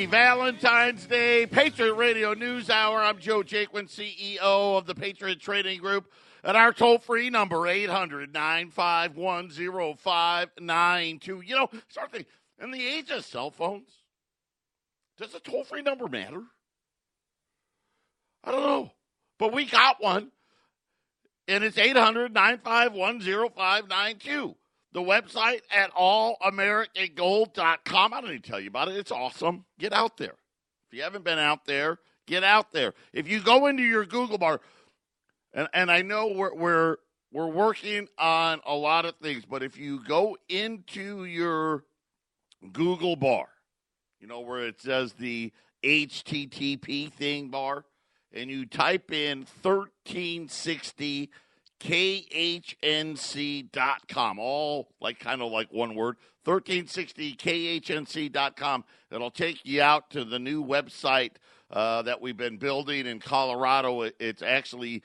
Happy Valentine's Day. Patriot Radio News Hour. I'm Joe Jaquint, CEO of the Patriot Trading Group. And our toll-free number, 800-951-0592. You know, start thinking, in the age of cell phones, does a toll-free number matter? I don't know. But we got one. And it's 800-951-0592. The website at allamericangold.com. I don't need to tell you about it. It's awesome. Get out there. If you haven't been out there, get out there. If you go into your Google bar, and I know we're working on a lot of things, but if you go into your Google bar, you know, where it says the HTTP thing bar, and you type in 1360 KHNC.com, all like kind of like one word, 1360 KHNC.com. It'll take you out to the new website that we've been building in Colorado. It's actually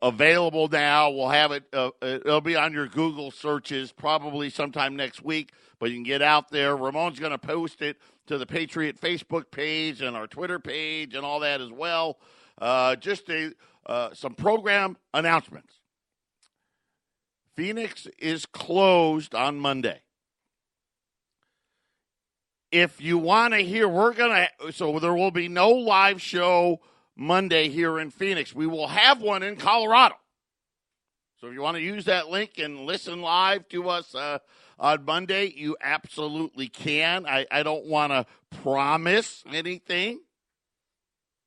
available now. We'll have it. It'll be on your Google searches probably sometime next week, but you can get out there. Ramon's going to post it to the Patriot Facebook page and our Twitter page and all that as well. Just some program announcements. Phoenix is closed on Monday. If you want to hear, so there will be no live show Monday here in Phoenix. We will have one in Colorado. So if you want to use that link and listen live to us on Monday, you absolutely can. I don't want to promise anything,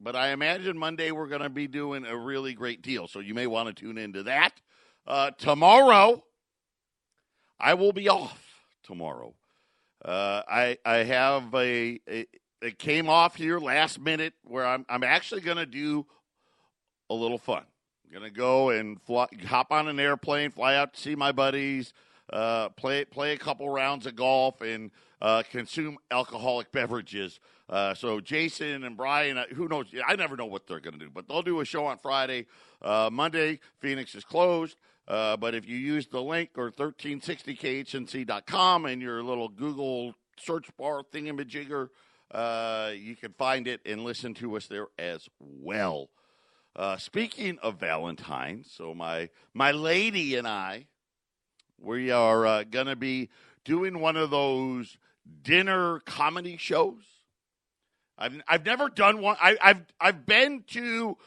but I imagine Monday we're going to be doing a really great deal. So you may want to tune into that. Tomorrow, I will be off tomorrow. I have it came off here last minute where I'm actually going to do a little fun. I'm going to go and hop on an airplane, fly out to see my buddies, play a couple rounds of golf, and consume alcoholic beverages. So Jason and Brian, who knows? I never know what they're going to do, but they'll do a show on Friday. Monday, Phoenix is closed. But if you use the link or 1360khnc.com and your little Google search bar thingamajigger, you can find it and listen to us there as well. Speaking of Valentine's, so my lady and I, we are going to be doing one of those dinner comedy shows. I've never done one. I've been to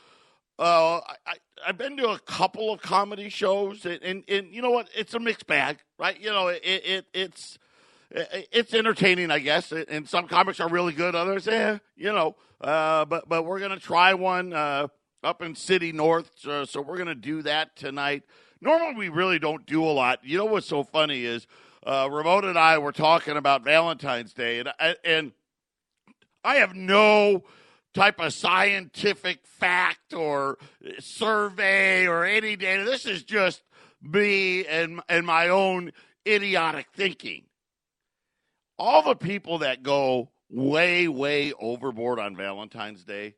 I've been to a couple of comedy shows, and you know what? It's a mixed bag, right? You know, it's entertaining, I guess, and some comics are really good, others, but we're gonna try one up in City North, so we're gonna do that tonight. Normally, we really don't do a lot. You know what's so funny is Ramon and I were talking about Valentine's Day, and I have no type of scientific fact or survey or any data. This is just me and my own idiotic thinking. All the people that go way, way overboard on Valentine's Day,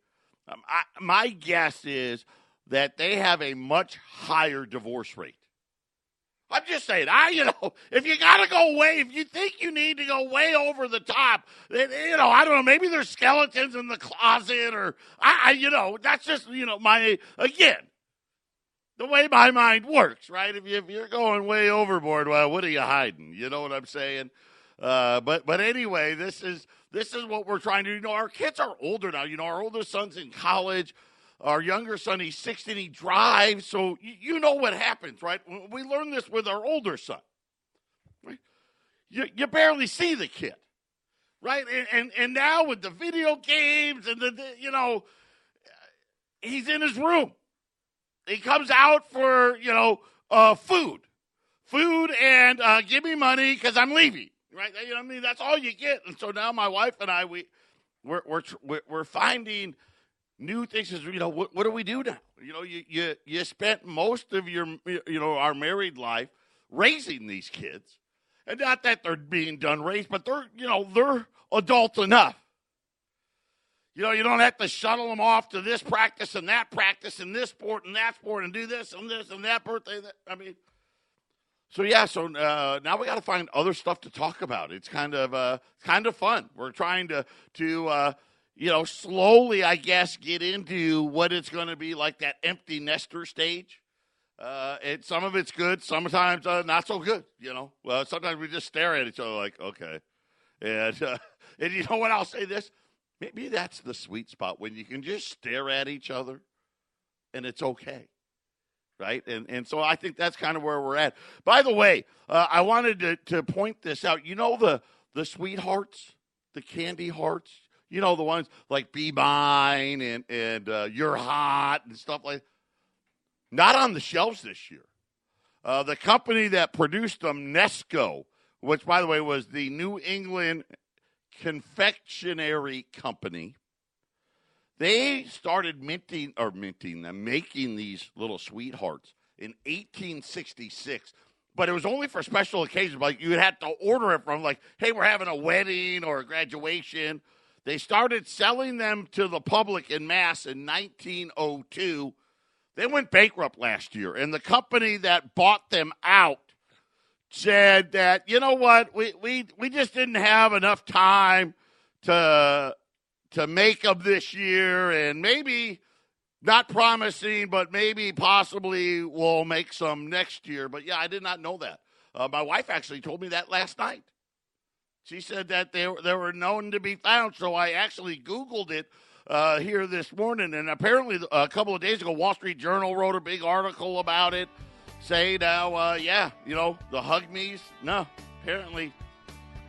my guess is that they have a much higher divorce rate. I'm just saying, if you got to go way, if you think you need to go way over the top, then, I don't know, maybe there's skeletons in the closet or, that's just, again, the way my mind works, right? If you're going way overboard, well, what are you hiding? You know what I'm saying? But anyway, this is what we're trying to do. Our kids are older now. Our oldest son's in college. Our younger son, he's 16, he drives, so you know what happens, right? We learned this with our older son, right? You barely see the kid, right? And now with the video games and he's in his room. He comes out for, food and give me money because I'm leaving, right? That's all you get. And so now my wife and I, we're finding new things is, what do we do now? You spent most of your, our married life raising these kids. And not that they're being done raised, but they're adult enough. You don't have to shuttle them off to this practice and that practice and this sport and that sport and do this and that birthday. So now we got to find other stuff to talk about. It's kind of fun. We're trying to slowly, I guess, get into what it's going to be like, that empty nester stage. Some of it's good, sometimes not so good. Sometimes we just stare at each other like, okay, and you know what? I'll say this: maybe that's the sweet spot, when you can just stare at each other, and it's okay. Right. And so I think that's kind of where we're at. By the way, I wanted to point this out. The sweethearts, the candy hearts, the ones like Be Mine and You're Hot and stuff like that. Not on the shelves this year. The company that produced them, Nesco, which, by the way, was the New England Confectionery Company, they started making these little sweethearts in 1866, but it was only for special occasions. Like, you had to order it from, like, hey, we're having a wedding or a graduation. They started selling them to the public in mass in 1902. They went bankrupt last year, and the company that bought them out said that, you know what, we just didn't have enough time to make them this year, and maybe, not promising, but maybe possibly we'll make some next year. But, yeah, I did not know that. My wife actually told me that last night. She said that they were known to be found, so I actually Googled it here this morning, and apparently a couple of days ago, Wall Street Journal wrote a big article about it, saying now, the Hug Me's, no, apparently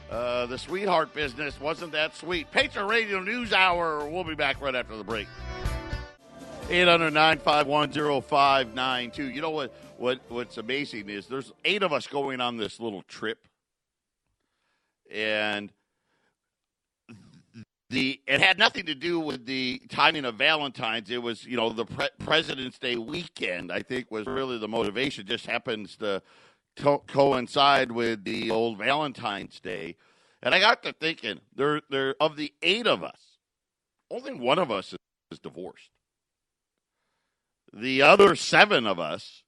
the sweetheart business wasn't that sweet. Patriot Radio News Hour. We'll be back right after the break. 800-951-0592. You know what's amazing is there's 8 of us going on this little trip, and it had nothing to do with the timing of Valentine's. It was, the President's Day weekend, I think, was really the motivation. Just happens to coincide with the old Valentine's Day. And I got to thinking, there of the 8 of us, only one of us is divorced. The other 7 of us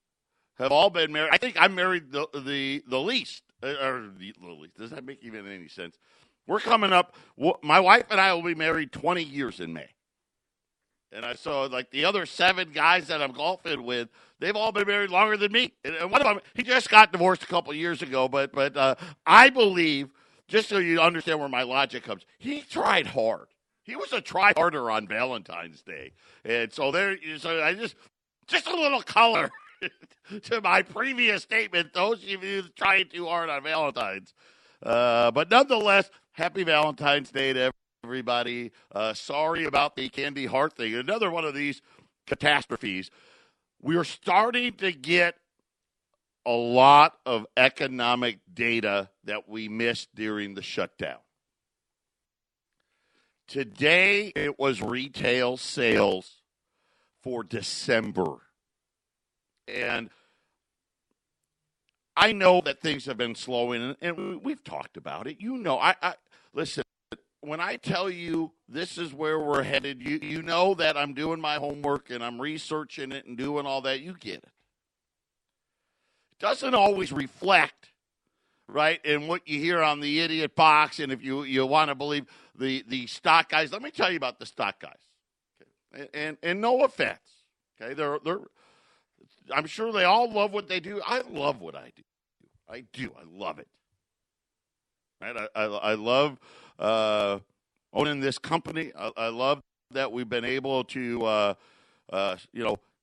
have all been married. I think I'm married the least. Or the least. Does that make even any sense? We're coming up. My wife and I will be married 20 years in May. And I saw, like, the other 7 guys that I'm golfing with, they've all been married longer than me. And one of them, he just got divorced a couple of years ago. But I believe, just so you understand where my logic comes, he tried hard. He was a try-harder on Valentine's Day. And so I just a little color to my previous statement, those of you trying too hard on Valentine's. But nonetheless, happy Valentine's Day to everybody. Sorry about the candy heart thing. Another one of these catastrophes. We're starting to get a lot of economic data that we missed during the shutdown. Today, it was retail sales for December. And I know that things have been slowing, and we've talked about it. I listen, when I tell you this is where we're headed, you know that I'm doing my homework and I'm researching it and doing all that. You get it. It doesn't always reflect, right, in what you hear on the Idiot Box, and if you want to believe the stock guys. Let me tell you about the stock guys. Okay? And no offense. Okay, they're I'm sure they all love what they do. I love what I do. I do. I love it. Right? I love owning this company. I love that we've been able to,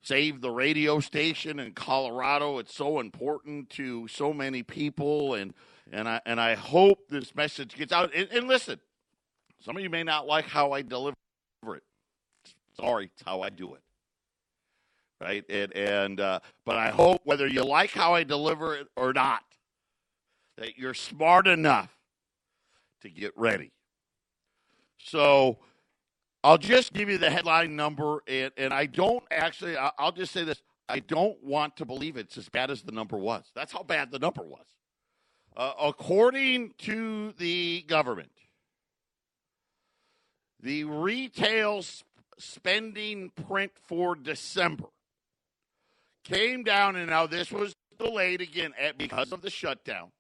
save the radio station in Colorado. It's so important to so many people, and I hope this message gets out. And listen, some of you may not like how I deliver it. Sorry, it's how I do it. Right? But I hope, whether you like how I deliver it or not, that you're smart enough to get ready. So I'll just give you the headline number, and I don't actually, I'll just say this. I don't want to believe it's as bad as the number was. That's how bad the number was. According to the government, the retail spending print for December came down, and now this was delayed again because of the shutdown.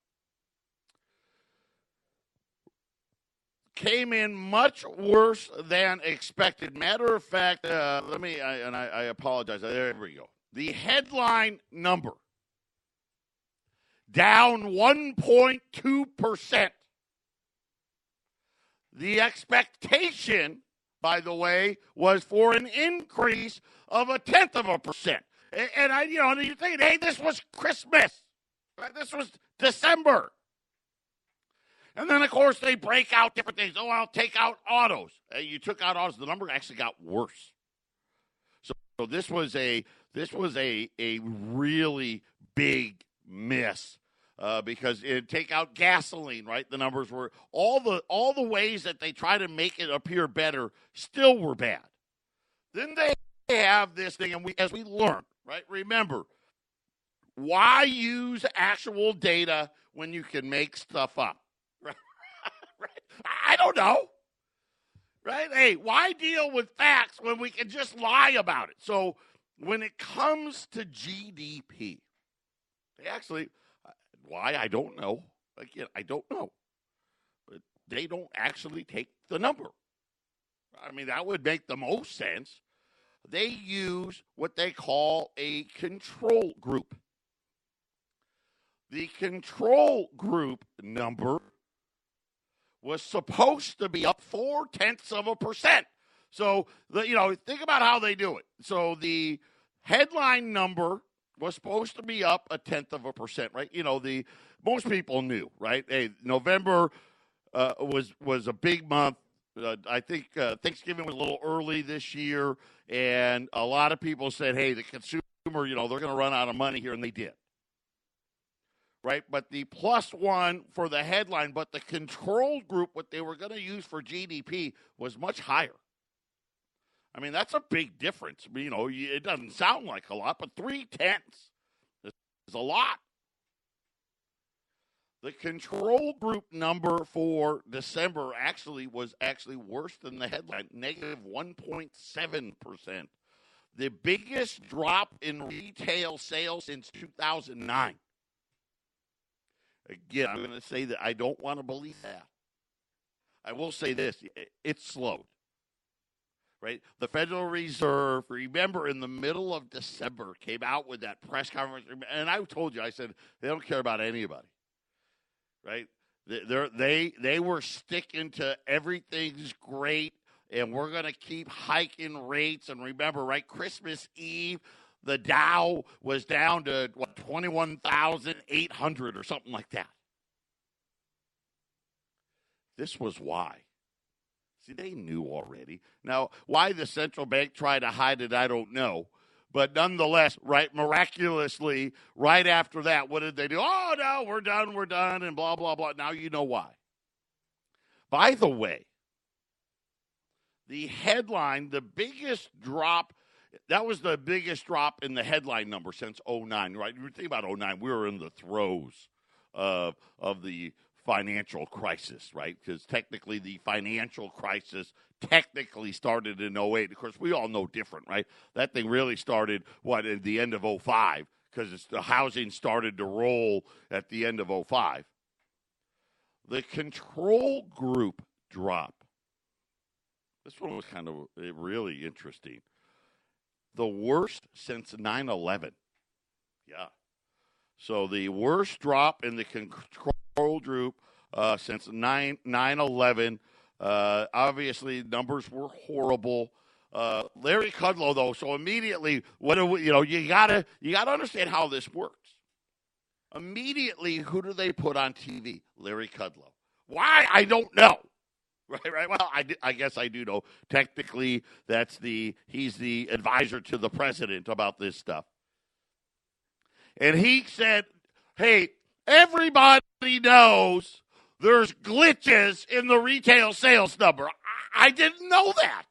Came in much worse than expected. Matter of fact, I apologize. There we go. The headline number down 1.2%. The expectation, by the way, was for an increase of 0.1%. And you're thinking, hey, this was Christmas. Right? This was December. And then, of course, they break out different things. Oh, I'll take out autos. You took out autos. The number actually got worse. So this was a really big miss because take out gasoline, right? The numbers were all the ways that they try to make it appear better still were bad. Then they have this thing, and as we learn, right? Remember, why use actual data when you can make stuff up? Right? I don't know. Right? Hey, why deal with facts when we can just lie about it? So when it comes to GDP, they actually, why, I don't know. Again, I don't know. But they don't actually take the number. I mean, that would make the most sense. They use what they call a control group. The control group number was supposed to be up 0.4%. So, think about how they do it. So the headline number was supposed to be up 0.1%, right? Most people knew, right? Hey, November was a big month. I think Thanksgiving was a little early this year, and a lot of people said, hey, the consumer, they're going to run out of money here, and they did. Right, but the +1 for the headline, but the control group, what they were going to use for GDP, was much higher. I mean, that's a big difference. It doesn't sound like a lot, but 0.3 is a lot. The control group number for December was worse than the headline, negative 1.7%. The biggest drop in retail sales since 2009. Again, I'm going to say that I don't want to believe that. I will say this. It's slowed. Right? The Federal Reserve, remember, in the middle of December, came out with that press conference. And I told you, I said, they don't care about anybody. Right? They were sticking to everything's great, and we're going to keep hiking rates. And remember, right, Christmas Eve, the Dow was down to, 21,800 or something like that. This was why. See, they knew already. Now, why the central bank tried to hide it, I don't know. But nonetheless, right, miraculously, right after that, what did they do? Oh, no, we're done, and blah, blah, blah. Now you know why. By the way, the headline, the biggest drop, that was the biggest drop in the headline number since 2009, right? You think about 2009, we were in the throes of the financial crisis, right? Because technically the financial crisis technically started in 2008. Of course, we all know different, right? That thing really started, at the end of 2005, because the housing started to roll at the end of 2005. The control group drop. This one was kind of really interesting. The worst since 9/11. Yeah. So the worst drop in the control group since 9/11. Obviously, numbers were horrible. Larry Kudlow, though, so immediately, you gotta understand how this works. Immediately, who do they put on TV? Larry Kudlow. Why? I don't know. Right. Well, I guess I do know. Technically, he's the advisor to the president about this stuff. And he said, hey, everybody knows there's glitches in the retail sales number. I didn't know that.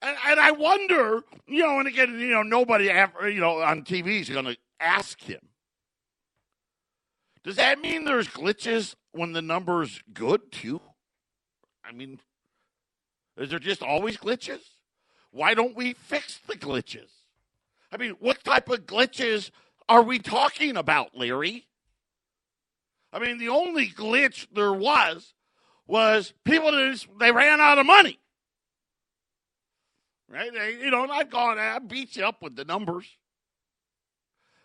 And I wonder, and again, nobody on TV is going to ask him. Does that mean there's glitches when the number's good, too? I mean, is there just always glitches? Why don't we fix the glitches? I mean, what type of glitches are we talking about, Larry? I mean, the only glitch there was people they ran out of money. Right? I beat you up with the numbers.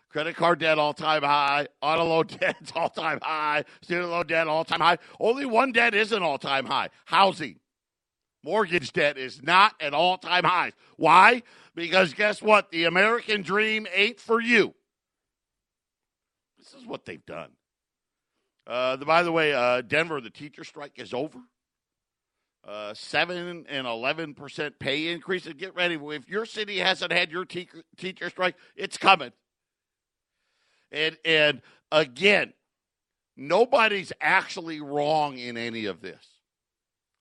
Credit card debt all-time high. Auto loan debt all-time high. Student loan debt all-time high. Only one debt isn't all-time high. Housing. Mortgage debt is not at all-time highs. Why? Because guess what? The American dream ain't for you. This is what they've done. By the way, Denver, the teacher strike is over. 7 and 11% pay increase. And get ready. If your city hasn't had your teacher strike, it's coming. And again, nobody's actually wrong in any of this.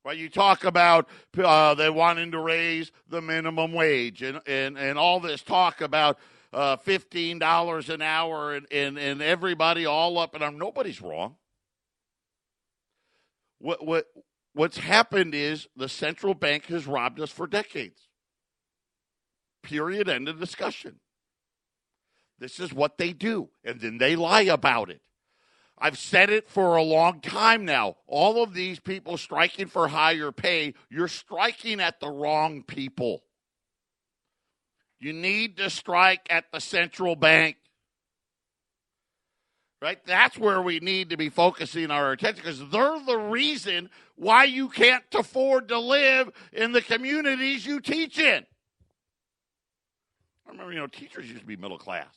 Right? You talk about they wanting to raise the minimum wage and all this talk about $15 an hour and everybody all up and down. Nobody's wrong. What's happened is the central bank has robbed us for decades. Period. End of discussion. This is what they do, and then they lie about it. I've said it for a long time now. All of these people striking for higher pay, you're striking at the wrong people. You need to strike at the central bank. Right? That's where we need to be focusing our attention because they're the reason why you can't afford to live in the communities you teach in. I remember, teachers used to be middle class.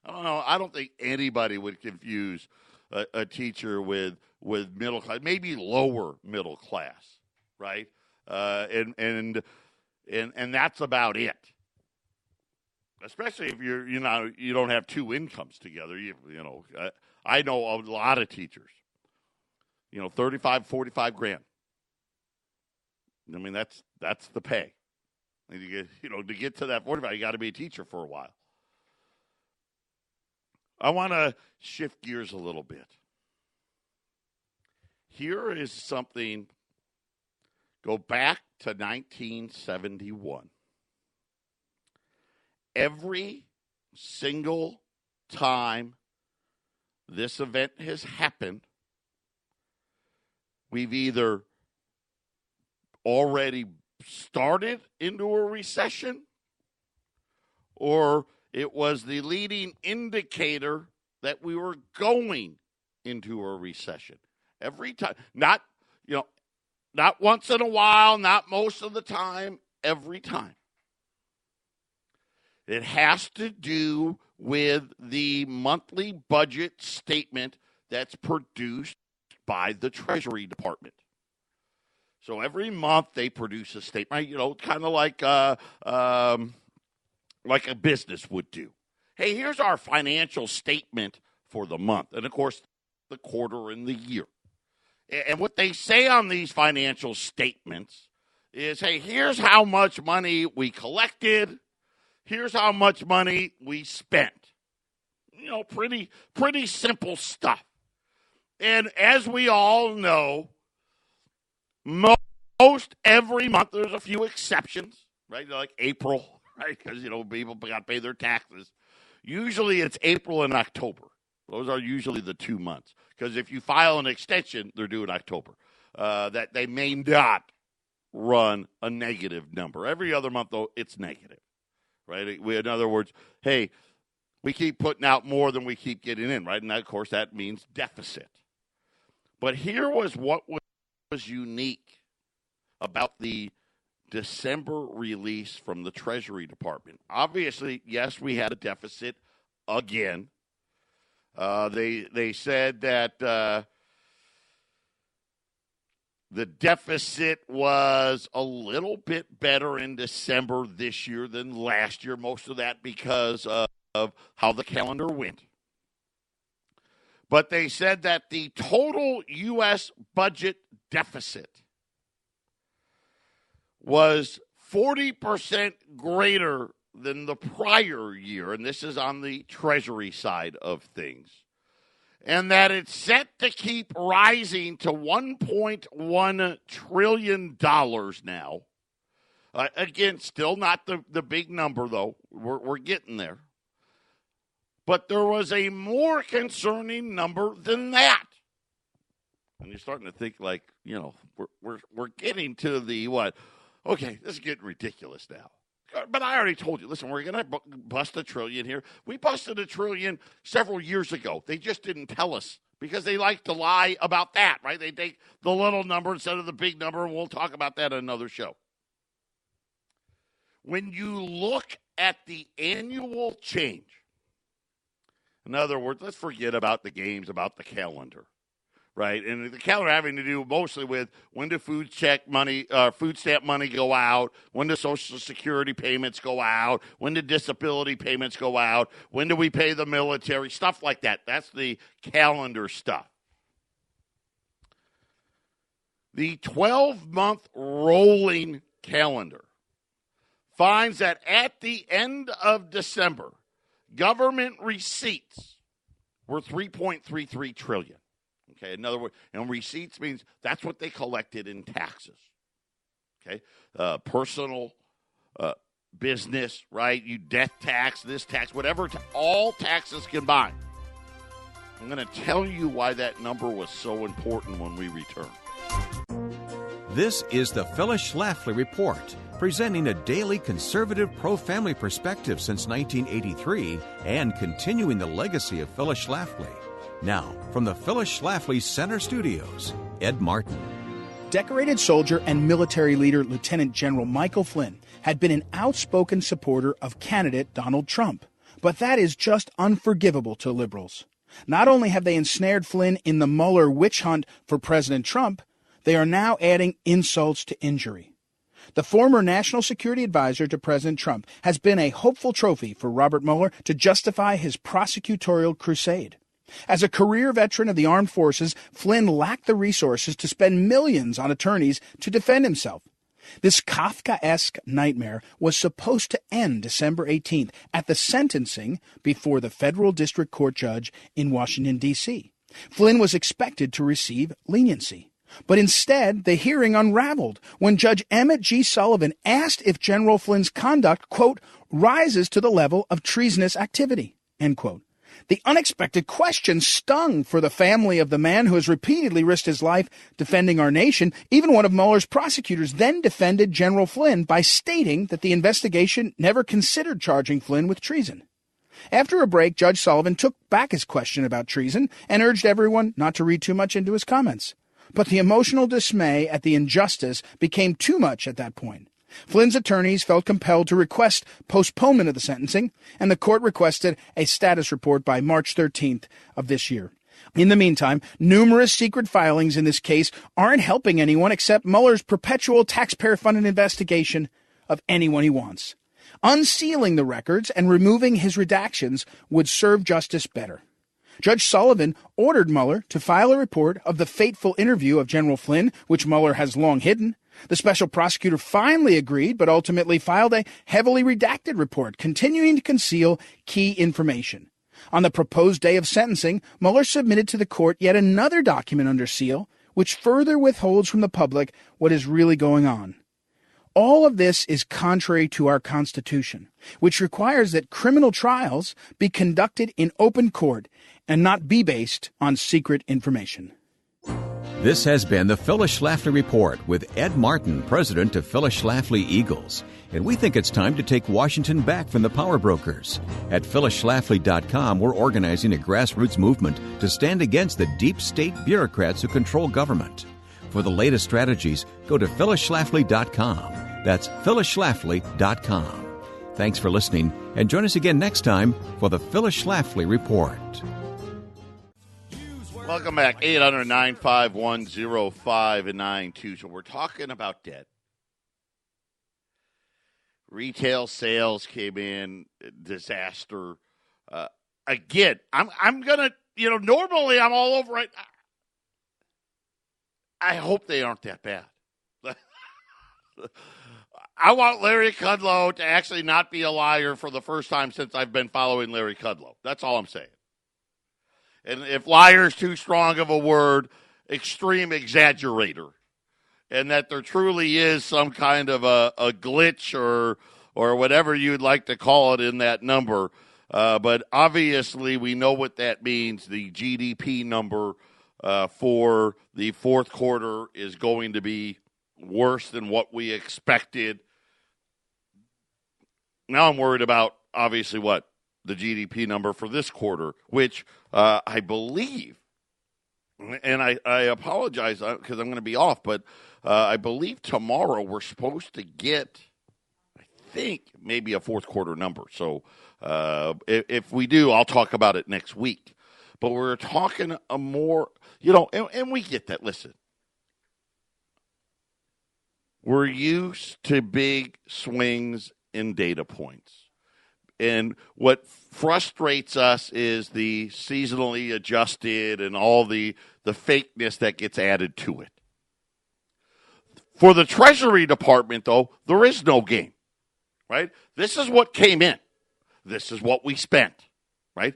I don't know. I don't think anybody would confuse a teacher with middle class, maybe lower middle class, right? And that's about it. Especially if you don't have two incomes together. I know a lot of teachers. 35, 45 grand. I mean, that's the pay. And to get to that 45, you got to be a teacher for a while. I want to shift gears a little bit. Here is something, go back to 1971. Every single time this event has happened, we've either already started into a recession or it was the leading indicator that we were going into a recession. Every time, not once in a while, not most of the time, every time. It has to do with the monthly budget statement that's produced by the Treasury Department. So every month they produce a statement, kind of like a business would do. Hey, here's our financial statement for the month. And, of course, the quarter and the year. And what they say on these financial statements is, hey, here's how much money we collected. Here's how much money we spent. Pretty simple stuff. And as we all know, most every month, there's a few exceptions, right? Like April. Right, because, people got to pay their taxes. Usually it's April and October. Those are usually the 2 months. Because if you file an extension, they're due in October. That they may not run a negative number. Every other month, though, it's negative. Right? In other words, hey, we keep putting out more than we keep getting in, right? And, of course, that means deficit. But here was what was unique about the December release from the Treasury Department. Obviously, yes, we had a deficit again. They said that the deficit was a little bit better in December this year than last year, most of that because of how the calendar went. But they said that the total U.S. budget deficit was 40% greater than the prior year, and this is on the Treasury side of things, and that it's set to keep rising to $1.1 trillion now. Again, still not the big number, though. We're getting there. But there was a more concerning number than that. And you're starting to think like, we're getting to the what? Okay, this is getting ridiculous now. But I already told you, listen, we're going to bust $1 trillion here. We busted $1 trillion several years ago. They just didn't tell us because they like to lie about that, right? They take the little number instead of the big number, and we'll talk about that in another show. When you look at the annual change, in other words, let's forget about the games, about the calendar, right? And the calendar having to do mostly with when do food stamp money go out, when do Social Security payments go out, when do disability payments go out, when do we pay the military, stuff like that. That's the calendar stuff. The 12-month rolling calendar finds that at the end of December, government receipts were $3.33 trillion. Okay, in other words, and receipts means that's what they collected in taxes. Okay, personal, business, right? You death tax, this tax, whatever, all taxes combined. I'm going to tell you why that number was so important when we return. This is the Phyllis Schlafly Report, presenting a daily conservative pro-family perspective since 1983 and continuing the legacy of Phyllis Schlafly. Now, from the Phyllis Schlafly Center Studios, Ed Martin. Decorated soldier and military leader Lieutenant General Michael Flynn had been an outspoken supporter of candidate Donald Trump. But that is just unforgivable to liberals. Not only have they ensnared Flynn in the Mueller witch hunt for President Trump, they are now adding insults to injury. The former national security advisor to President Trump has been a hopeful trophy for Robert Mueller to justify his prosecutorial crusade. As a career veteran of the armed forces, Flynn lacked the resources to spend millions on attorneys to defend himself. This Kafkaesque nightmare was supposed to end December 18th at the sentencing before the federal district court judge in Washington, D.C. Flynn was expected to receive leniency. But instead, the hearing unraveled when Judge Emmett G. Sullivan asked if General Flynn's conduct, quote, rises to the level of treasonous activity, end quote. The unexpected question stung for the family of the man who has repeatedly risked his life defending our nation. Even one of Mueller's prosecutors then defended General Flynn by stating that the investigation never considered charging Flynn with treason. After a break, Judge Sullivan took back his question about treason and urged everyone not to read too much into his comments. But the emotional dismay at the injustice became too much at that point. Flynn's attorneys felt compelled to request postponement of the sentencing, and the court requested a status report by March 13th of this year. In the meantime, numerous secret filings in this case aren't helping anyone except Mueller's perpetual taxpayer-funded investigation of anyone he wants. Unsealing the records and removing his redactions would serve justice better. Judge Sullivan ordered Mueller to file a report of the fateful interview of General Flynn, which Mueller has long hidden. The special prosecutor finally agreed, but ultimately filed a heavily redacted report, continuing to conceal key information. On the proposed day of sentencing, Mueller submitted to the court yet another document under seal, which further withholds from the public what is really going on. All of this is contrary to our Constitution, which requires that criminal trials be conducted in open court and not be based on secret information. This has been the Phyllis Schlafly Report with Ed Martin, president of Phyllis Schlafly Eagles. And we think it's time to take Washington back from the power brokers. At phyllisschlafly.com, we're organizing a grassroots movement to stand against the deep state bureaucrats who control government. For the latest strategies, go to phyllisschlafly.com. That's phyllisschlafly.com. Thanks for listening, and join us again next time for the Phyllis Schlafly Report. Welcome back, 800-951-0592. So we're talking about debt. Retail sales came in, disaster. Again, I'm going to, normally I'm all over it. I hope they aren't that bad. I want Larry Kudlow to actually not be a liar for the first time since I've been following Larry Kudlow. That's all I'm saying. And if liar is too strong of a word, extreme exaggerator. And that there truly is some kind of a glitch or whatever you'd like to call it in that number. But obviously, we know what that means. The GDP number for the fourth quarter is going to be worse than what we expected. Now I'm worried about, obviously, what? The GDP number for this quarter, which I believe, and I apologize because I'm going to be off, but I believe tomorrow we're supposed to get, I think, maybe a fourth quarter number. So if we do, I'll talk about it next week. But we're talking a more, and we get that. Listen, we're used to big swings in data points. And what frustrates us is the seasonally adjusted and all the fakeness that gets added to it. For the Treasury Department, though, there is no game, right? This is what came in. This is what we spent, right?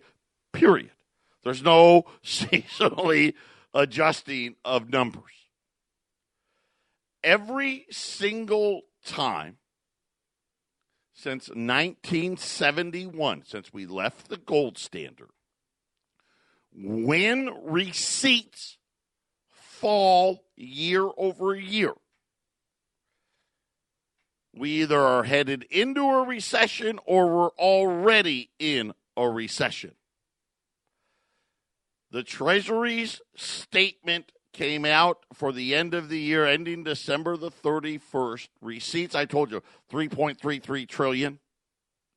Period. There's no seasonally adjusting of numbers. Every single time since 1971, since we left the gold standard, when receipts fall year over year, we either are headed into a recession or we're already in a recession. The Treasury's statement came out for the end of the year, ending December the 31st. Receipts, I told you, $3.33 trillion,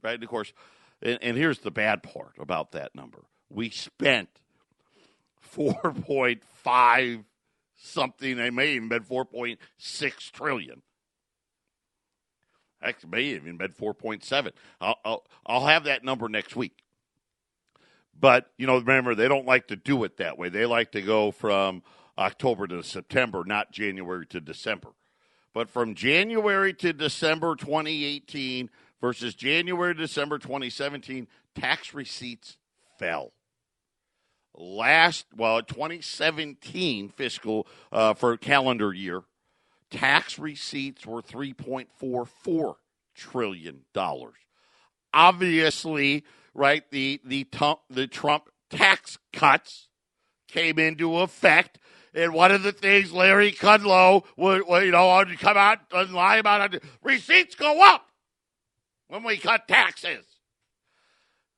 right? And of course, and here's the bad part about that number. We spent 4.5 something. It may even been 4.6 trillion. Heck, it may even been 4.7. I'll have that number next week. But, remember, they don't like to do it that way. They like to go from October to September, not January to December. But from January to December 2018 versus January to December 2017, tax receipts fell. 2017 fiscal for calendar year, tax receipts were $3.44 trillion. Obviously, right, the Trump tax cuts came into effect. And one of the things Larry Kudlow would come out and lie about, receipts go up when we cut taxes.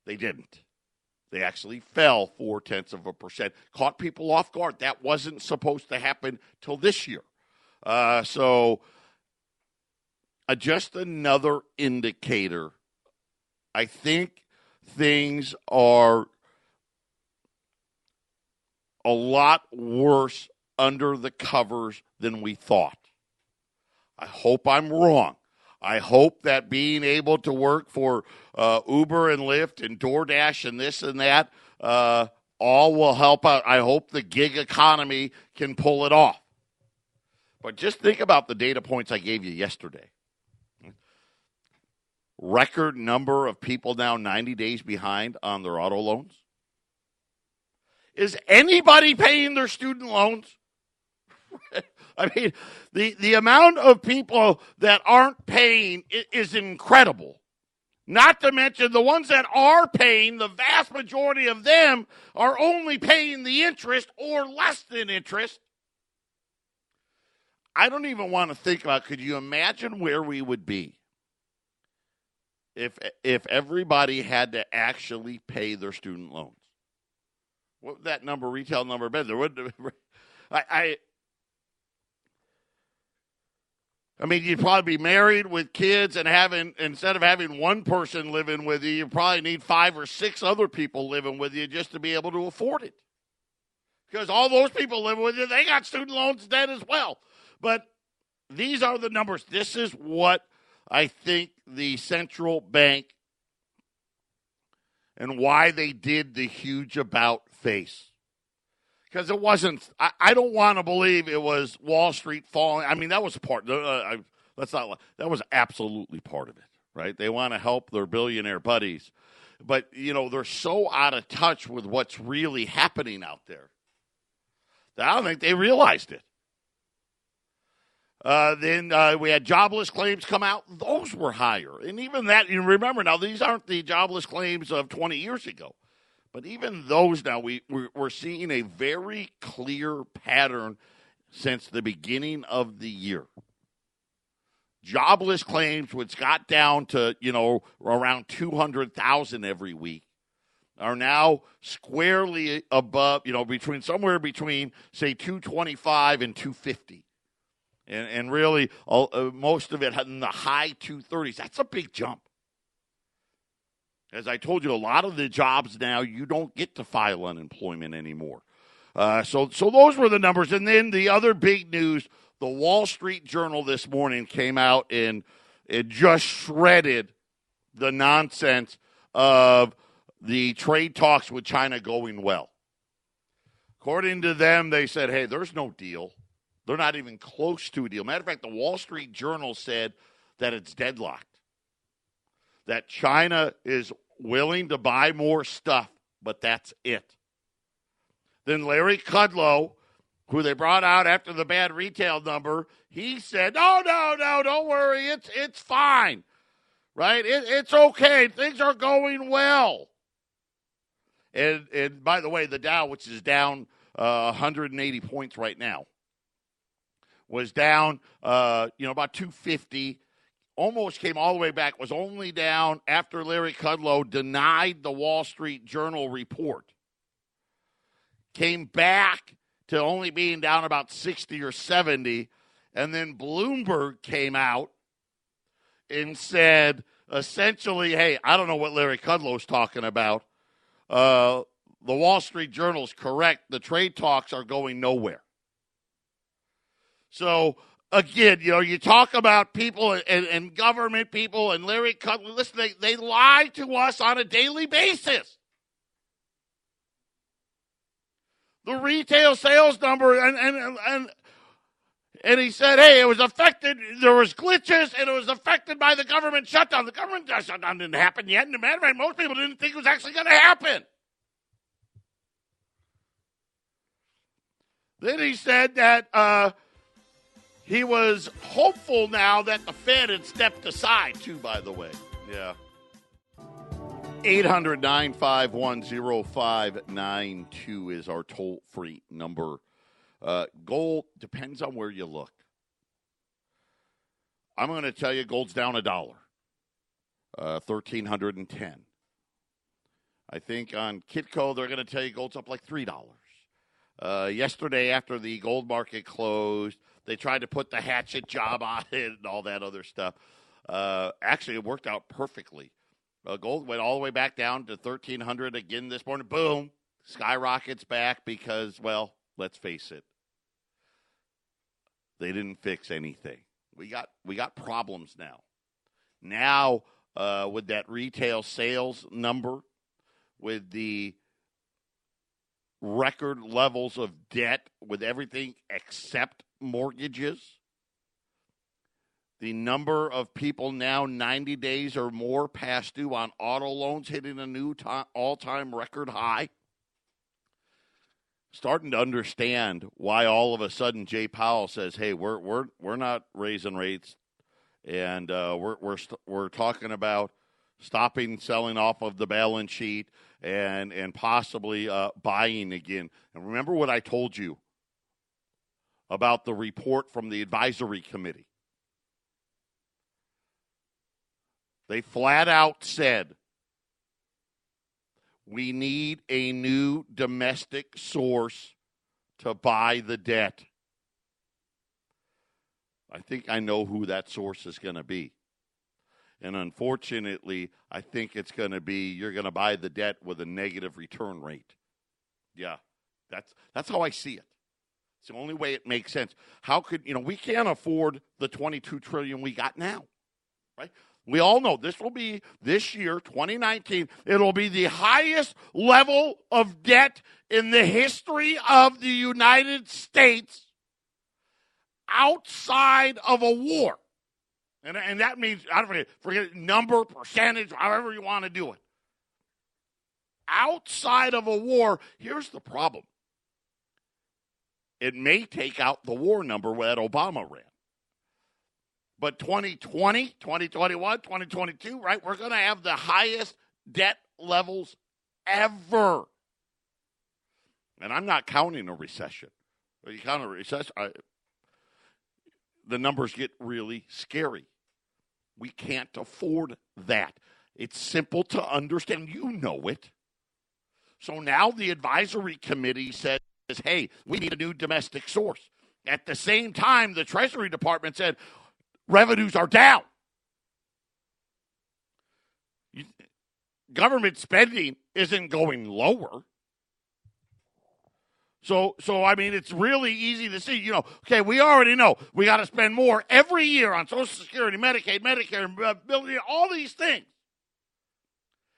They didn't. They actually fell 0.4%. Caught people off guard. That wasn't supposed to happen till this year. So just another indicator. I think things are a lot worse under the covers than we thought. I hope I'm wrong. I hope that being able to work for Uber and Lyft and DoorDash and this and that all will help out. I hope the gig economy can pull it off. But just think about the data points I gave you yesterday. Record number of people now 90 days behind on their auto loans. Is anybody paying their student loans? I mean, the amount of people that aren't paying is incredible. Not to mention the ones that are paying, the vast majority of them are only paying the interest or less than interest. I don't even want to think about, could you imagine where we would be if everybody had to actually pay their student loans? What would that number, retail number, be? There would, I mean, you'd probably be married with kids and instead of having one person living with you, you probably need 5 or 6 other people living with you just to be able to afford it. Because all those people living with you, they got student loans debt as well. But these are the numbers. This is what I think the central bank and why they did the huge about face. Because it wasn't, I don't want to believe it was Wall Street falling. I mean, that was part, that was absolutely part of it, right? They want to help their billionaire buddies. But, they're so out of touch with what's really happening out there that I don't think they realized it. Then we had jobless claims come out. Those were higher. And even that, you remember now, these aren't the jobless claims of 20 years ago. But even those now, we're seeing a very clear pattern since the beginning of the year. Jobless claims, which got down to, around 200,000 every week, are now squarely above, somewhere between, say, 225 and 250. And really, most of it in the high 230s. That's a big jump. As I told you, a lot of the jobs now, you don't get to file unemployment anymore. So those were the numbers. And then the other big news, the Wall Street Journal this morning came out and it just shredded the nonsense of the trade talks with China going well. According to them, they said, hey, there's no deal. They're not even close to a deal. Matter of fact, the Wall Street Journal said that it's deadlocked, that China is willing to buy more stuff, but that's it. Then Larry Kudlow, who they brought out after the bad retail number, he said, no, don't worry, it's fine, right? It's okay. Things are going well. And by the way, the Dow, which is down 180 points right now, was down, about 250, almost came all the way back, was only down after Larry Kudlow denied the Wall Street Journal report. Came back to only being down about 60 or 70, and then Bloomberg came out and said, essentially, hey, I don't know what Larry Kudlow's talking about. The Wall Street Journal's correct. The trade talks are going nowhere. So, again, you talk about people and government people and Larry Kudlow. Listen, they lie to us on a daily basis. The retail sales number, and he said, hey, it was affected, there was glitches, and it was affected by the government shutdown. The government shutdown didn't happen yet, and matter of fact, most people didn't think it was actually going to happen. Then he said that he was hopeful now that the Fed had stepped aside, too, by the way. Yeah. 800-951-0592 is our toll-free number. Gold depends on where you look. I'm going to tell you gold's down $1, 1,310. I think on Kitco they're going to tell you gold's up like $3. Yesterday after the gold market closed, they tried to put the hatchet job on it and all that other stuff. Actually, it worked out perfectly. Gold went all the way back down to 1,300 again this morning. Boom, skyrockets back because, well, let's face it, they didn't fix anything. We got problems now. Now, with that retail sales number, with the record levels of debt, with everything except mortgages, the number of people now 90 days or more past due on auto loans hitting a new all-time record high. Starting to understand why all of a sudden Jay Powell says, "Hey, we're not raising rates, and we're talking about stopping selling off of the balance sheet and possibly buying again." And remember what I told you about the report from the advisory committee. They flat out said, we need a new domestic source to buy the debt. I think I know who that source is going to be. And unfortunately, I think it's going to be you're going to buy the debt with a negative return rate. Yeah, that's how I see it. It's the only way it makes sense. How could, we can't afford the $22 trillion we got now, right? We all know this will be, this year, 2019, it'll be the highest level of debt in the history of the United States outside of a war. And that means, I don't forget number, percentage, however you want to do it. Outside of a war, here's the problem. It may take out the war number that Obama ran. But 2020, 2021, 2022, right, we're going to have the highest debt levels ever. And I'm not counting a recession. When you count a recession, the numbers get really scary. We can't afford that. It's simple to understand. You know it. So now the advisory committee says, hey, we need a new domestic source. At the same time, the Treasury Department said revenues are down. Government spending isn't going lower. So I mean, it's really easy to see, okay, we already know we got to spend more every year on Social Security, Medicaid, Medicare, all these things.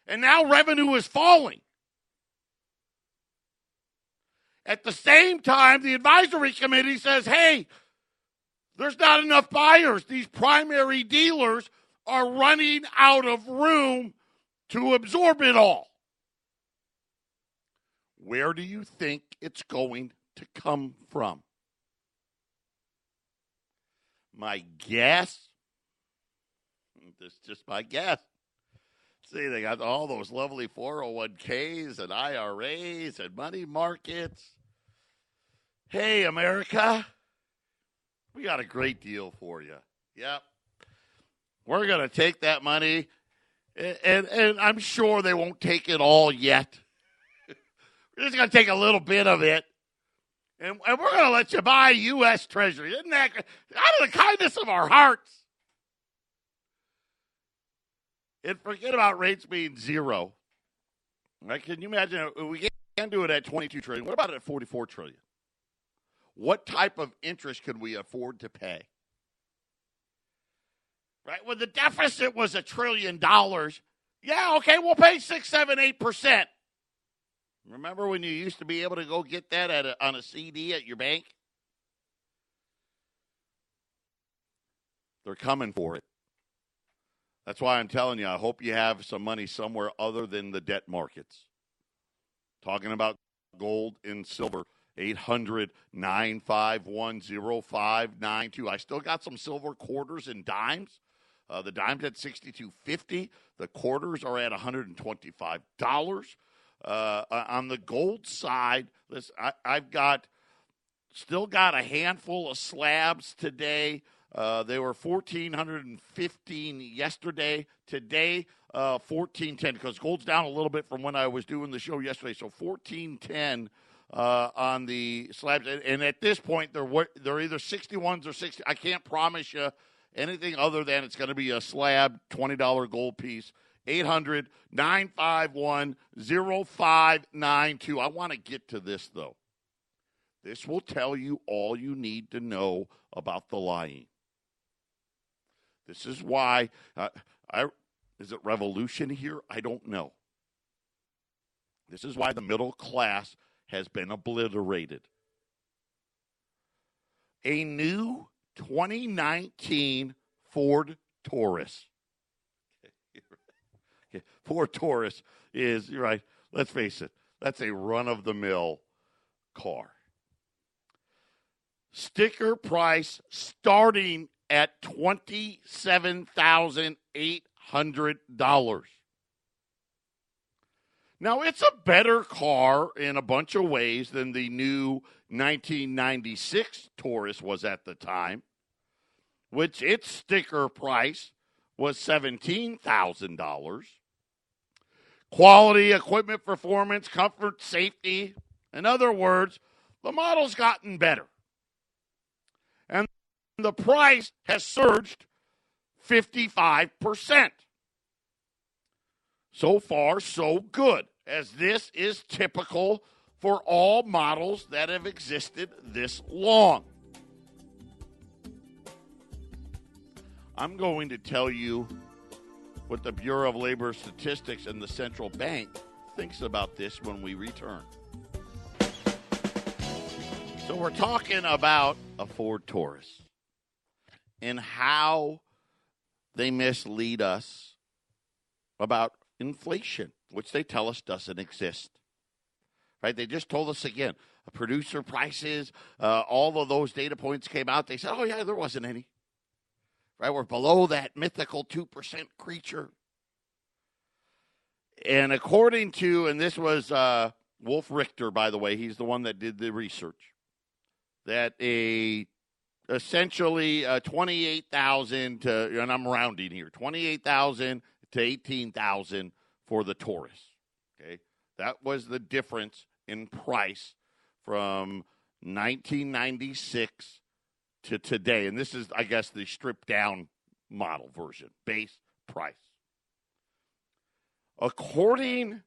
And now revenue is falling. At the same time, the advisory committee says, hey, there's not enough buyers. These primary dealers are running out of room to absorb it all. Where do you think it's going to come from? My guess, this is just my guess. See, they got all those lovely 401ks and IRAs and money markets. Hey, America, we got a great deal for you. Yep. We're going to take that money, and I'm sure they won't take it all yet. We're just going to take a little bit of it, and we're going to let you buy U.S. Treasury. Isn't that out of the kindness of our hearts? And forget about rates being zero. Right? Can you imagine? We can't do it at $22 trillion. What about it at $44 trillion? What type of interest could we afford to pay? Right? When the deficit was $1 trillion, yeah, okay, we'll pay 6, 7, 8%. Remember when you used to be able to go get that on a CD at your bank? They're coming for it. That's why I'm telling you, I hope you have some money somewhere other than the debt markets. Talking about gold and silver, 800-951-0592. I still got some silver quarters and dimes. The dimes at $62.50. The quarters are at $125. On the gold side, listen, I've still got a handful of slabs today. They were $1,415 yesterday. Today, $1,410 because gold's down a little bit from when I was doing the show yesterday. So $1,410 on the slabs, and at this point, they're either 61s or 60. I can't promise you anything other than it's going to be a slab $20 gold piece. 800-951-0592. I want to get to this though. This will tell you all you need to know about the lying. This is why, is it revolution here? I don't know. This is why the middle class has been obliterated. A new 2019 Ford Taurus. Ford Taurus is, you're right, let's face it, that's a run-of-the-mill car. Sticker price starting at $27,800. Now, it's a better car in a bunch of ways than the new 1996 Taurus was at the time, which its sticker price was $17,000. Quality, equipment, performance, comfort, safety. In other words, the model's gotten better. And the price has surged 55%. So far, so good, as this is typical for all models that have existed this long. I'm going to tell you what the Bureau of Labor Statistics and the central bank thinks about this when we return. So we're talking about a Ford Taurus and how they mislead us about inflation, which they tell us doesn't exist. Right? They just told us again, producer prices, all of those data points came out. They said, oh, yeah, there wasn't any. right? We're below that mythical 2% creature. And according to, and this was Wolf Richter, by the way, he's the one that did the research, that essentially 28,000 to, and I'm rounding here, 28,000 to 18,000 for the Taurus. Okay, that was the difference in price from 1996 to today. And this is, I guess, the stripped down model version, base price. According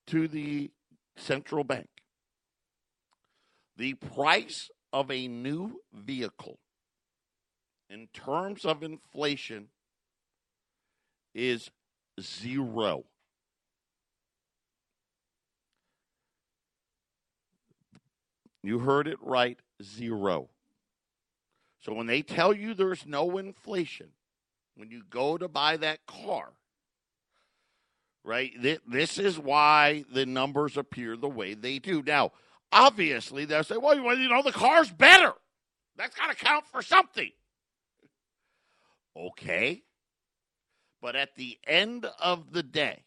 to the central bank, the price of a new vehicle in terms of inflation is 0. You heard it right, 0. So when they tell you there's no inflation, when you go to buy that car, right, this is why the numbers appear the way they do. Now, obviously, they'll say, well, the car's better. That's got to count for something. Okay. But at the end of the day,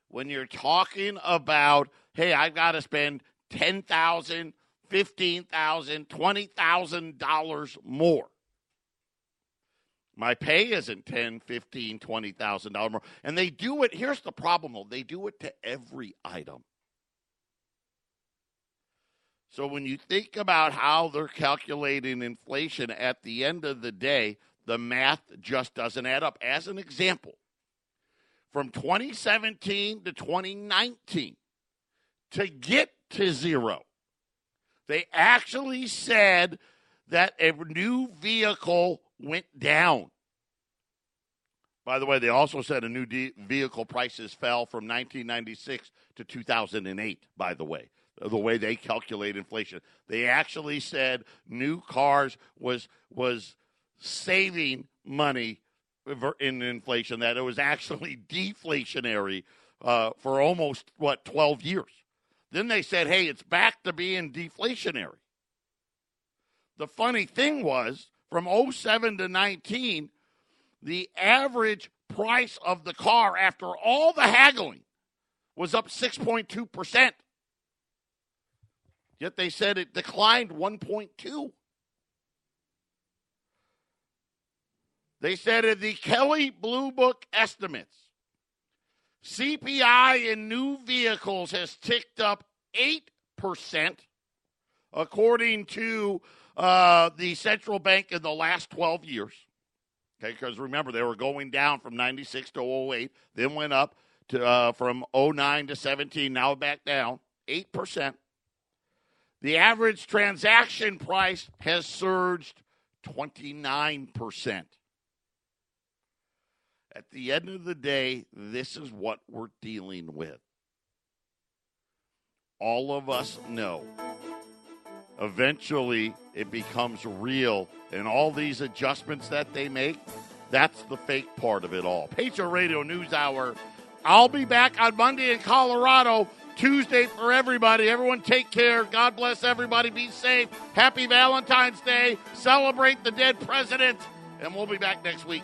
when you're talking about, hey, I've got to spend $10,000, $15,000, $20,000 more. My pay isn't $10,000, $15,000, $20,000 more. And they do it, here's the problem, though. They do it to every item. So when you think about how they're calculating inflation, at the end of the day, the math just doesn't add up. As an example, from 2017 to 2019, to get to 0, they actually said that a new vehicle went down. By the way, they also said a new vehicle prices fell from 1996 to 2008, by the way they calculate inflation. They actually said new cars was saving money in inflation, that it was actually deflationary for almost, 12 years. Then they said, hey, it's back to being deflationary. The funny thing was, from 07 to 19, the average price of the car after all the haggling was up 6.2%. Yet they said it declined 1.2%. They said in the Kelley Blue Book estimates, CPI in new vehicles has ticked up 8%, according to the central bank in the last 12 years. Okay, because remember, they were going down from 96 to 08, then went up to from 09 to 17, now back down, 8%. The average transaction price has surged 29%. At the end of the day, this is what we're dealing with. All of us know eventually it becomes real, and all these adjustments that they make, that's the fake part of it all. Patriot Radio News Hour. I'll be back on Monday in Colorado, Tuesday for everybody. Everyone take care. God bless everybody. Be safe. Happy Valentine's Day. Celebrate the dead president, and we'll be back next week.